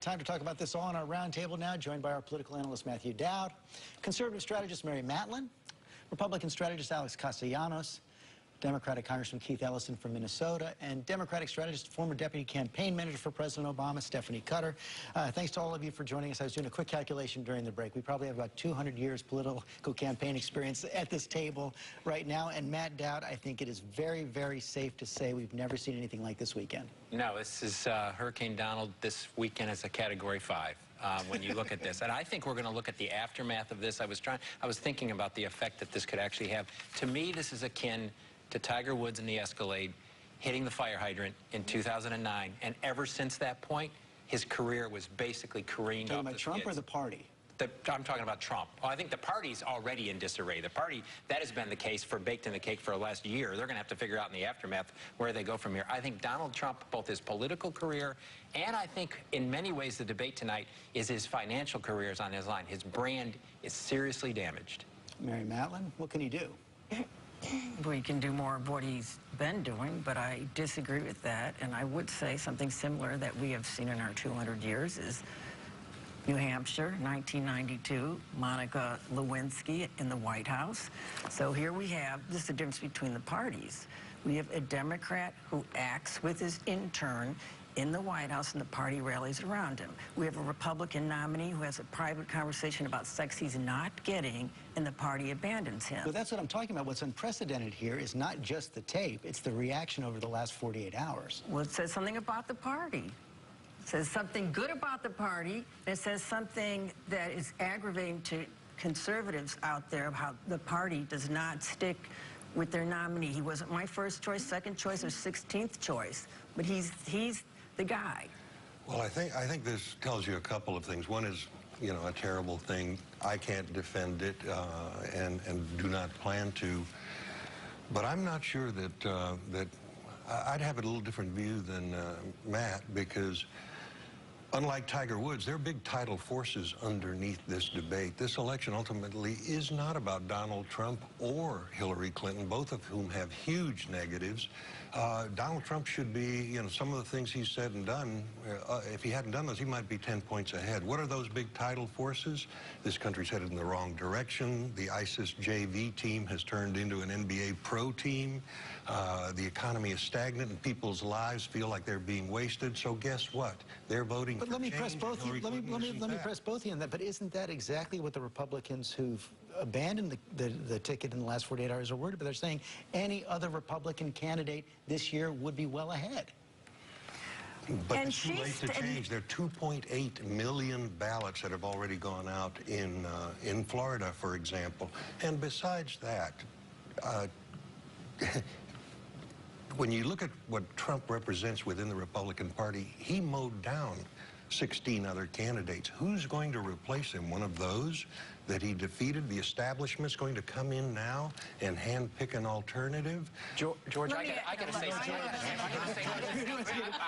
Time to talk about this all on our roundtable now, joined by our political analyst Matthew Dowd, conservative strategist Mary Matlin, Republican strategist Alex Castellanos, Democratic Congressman Keith Ellison from Minnesota, and Democratic strategist, former deputy campaign manager for President Obama, Stephanie Cutter. Thanks to all of you for joining us. I was doing a quick calculation during the break. We probably have about 200 years political campaign experience at this table right now. And Matt Dowd, I think it is very, very safe to say we've never seen anything like this weekend. No, this is Hurricane Donald this weekend is a Category 5. When you look at this. And I think we're going to look at the aftermath of this. I was thinking about the effect that this could actually have. To me, this is akin to Tiger Woods in the Escalade hitting the fire hydrant in 2009. And ever since that point, his career was basically careened off the skids. Trump or the party? I'm talking about Trump. Well, I think the party's already in disarray. The party, that has been the case baked in the cake for the last year. They're going to have to figure out in the aftermath where they go from here. I think Donald Trump, both his political career and I think in many ways the debate tonight is his financial career is on his line. His brand is seriously damaged. Mary Matlin, what can he do? Well, he can do more of what he's been doing, but I disagree with that. And I would say something similar that we have seen in our 200 years is New Hampshire, 1992, Monica Lewinsky in the White House. So here we have, this is the difference between the parties. We have a Democrat who acts with his intern in the White House and the party rallies around him. We have a Republican nominee who has a private conversation about sex he's not getting and the party abandons him. Well, that's what I'm talking about. What's unprecedented here is not just the tape, it's the reaction over the last 48 hours. Well, it says something about the party. It says something good about the party. It says something that is aggravating to conservatives out there of how the party does not stick with their nominee. He wasn't my first choice, second choice, or 16th choice, but he's the guy. Well, I think this tells you a couple of things. One is, you know, a terrible thing. I can't defend it and do not plan to. But I'm not sure that I'd have a little different view than Matt, because unlike Tiger Woods, there are big tidal forces underneath this debate. This election ultimately is not about Donald Trump or Hillary Clinton, both of whom have huge negatives. Donald Trump should be, you know, some of the things he's said and done, if he hadn't done those, he might be 10 points ahead. What are those big tidal forces? This country's headed in the wrong direction. The ISIS JV team has turned into an NBA pro team. The economy is stagnant and people's lives feel like they're being wasted. So guess what? They're voting for change. Let me press both of you on that. But isn't that exactly what the Republicans who've abandoned the ticket in the last 48 hours are worried about? They're saying any other Republican candidate this year would be well ahead. But it's too late to change. There are 2.8 million ballots that have already gone out in Florida, for example. And besides that, when you look at what Trump represents within the Republican Party, he mowed down 16 other candidates. Who's going to replace him? One of those that he defeated? The establishment's going to come in now and handpick an alternative? George, I got to say something.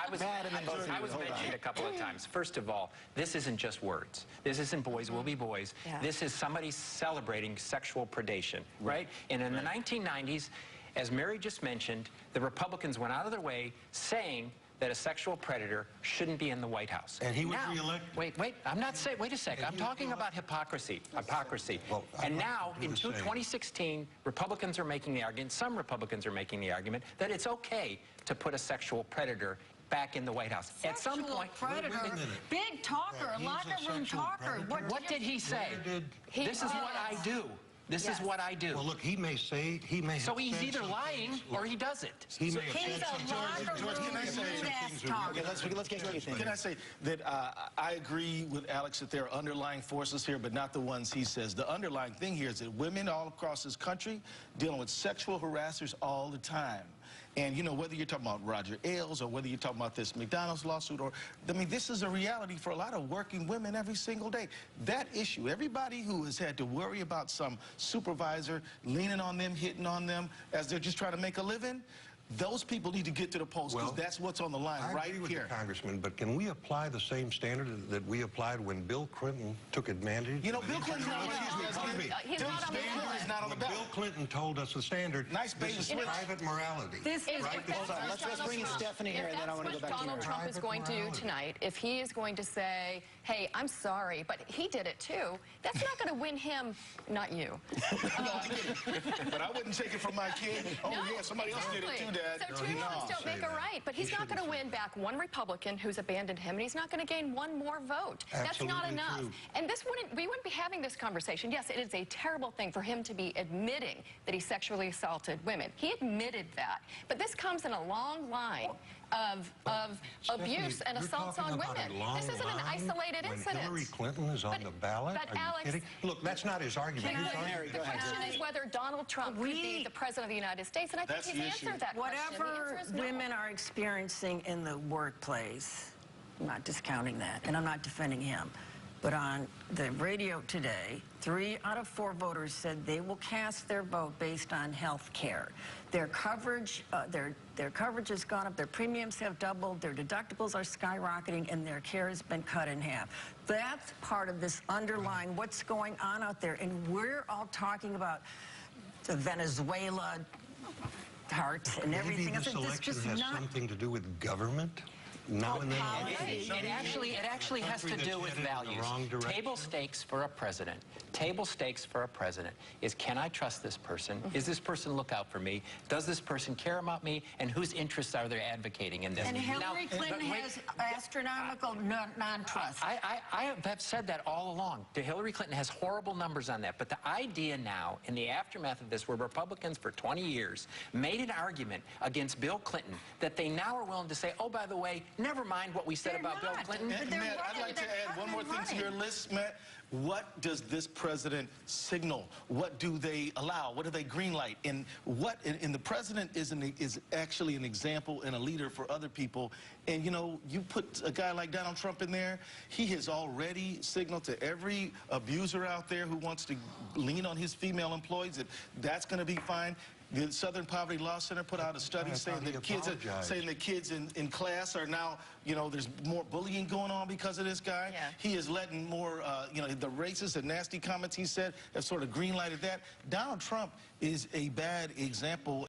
I was mentioned a couple of times. First of all, this isn't just words. This isn't boys will be boys. Yeah. This is somebody celebrating sexual predation, right? And in the 1990s, as Mary just mentioned, the Republicans went out of their way saying that a sexual predator shouldn't be in the White House. And he was reelected. Wait, I'm not saying, wait a second. I'm talking about hypocrisy. Well, and now, in 2016, Republicans are making the argument, some Republicans are making the argument, that it's okay to put a sexual predator back in the White House. At some point, predator, big talker, locker room talker. What did he say? This is what I do. This is what I do. Well, look, he may say, So he's either lying or he doesn't. He's a locker room ass talker. Let's get what you think. Can I say that I agree with Alex that there are underlying forces here, but not the ones he says. The underlying thing here is that women all across this country dealing with sexual harassers all the time. And, you know, whether you're talking about Roger Ailes or whether you're talking about this McDonald's lawsuit, or, I mean, this is a reality for a lot of working women every single day. That issue, everybody who has had to worry about some supervisor leaning on them, hitting on them as they're just trying to make a living, Those people need to get to the polls because that's what's on the line I agree with here. the congressman, but can we apply the same standard that we applied when Bill Clinton took advantage? You know, Bill Clinton's not on the He's not on the ballot. He's not on the When ballot. Bill Clinton told us the standard, Nice this baby is switch. private morality. This is right? Hold on, let's bring in Stephanie here, and then I want to go back to Donald you. Trump is going to do tonight, if he is going to say, hey, I'm sorry, but he did it too, that's not going to win him, not you. But I wouldn't take it from my kid. Oh, No, yeah, somebody else did it too, Dad. So two wrongs don't make a right, but he's not going to win back one Republican who's abandoned him, and he's not going to gain one more vote. That's not Absolutely enough. true. And we wouldn't be having this conversation. Yes, it is a terrible thing for him to be admitting that he sexually assaulted women. He admitted that. But this comes in a long line of abuse and assaults on women. This isn't an isolated incident. Hillary Clinton is on the ballot? But Are you Alex, kidding? Look, that's not his argument. His argument. the question is whether Donald Trump could be the president of the United States, and I think That's he's the issue. answered that question. The Whatever answer is no. women are experiencing in the workplace, I'm not discounting that, and I'm not defending him. But on the radio today, 3 out of 4 voters said they will cast their vote based on health care. Their coverage, their coverage has gone up, their premiums have doubled, their deductibles are skyrocketing, and their care has been cut in half. That's part of this underlying what's going on out there. And we're all talking about the Venezuela heart and everything. Maybe this election has something to do with government? Now and then. It actually has to do with values. Table stakes for a president. Table stakes for a president is, can I trust this person? Is this person look out for me? Does this person care about me? And whose interests are they advocating in this? And Hillary Clinton has astronomical non-trust. I have said that all along. Hillary Clinton has horrible numbers on that. But the idea now, in the aftermath of this, where Republicans for 20 years made an argument against Bill Clinton that they now are willing to say, oh, by the way, never mind what we said about Bill Clinton. And Matt, I'd like to add one more thing to your list, Matt. What does this president signal? What do they allow? What do they greenlight? And the president is actually an example and a leader for other people. And you know, you put a guy like Donald Trump in there, he has already signaled to every abuser out there who wants to lean on his female employees that that's going to be fine. The Southern Poverty Law Center put out a study saying that kids in class are now, you know, there's more bullying going on because of this guy. Yeah. He is letting more, you know, the racist and nasty comments he said have sort of green-lighted that. Donald Trump is a bad example.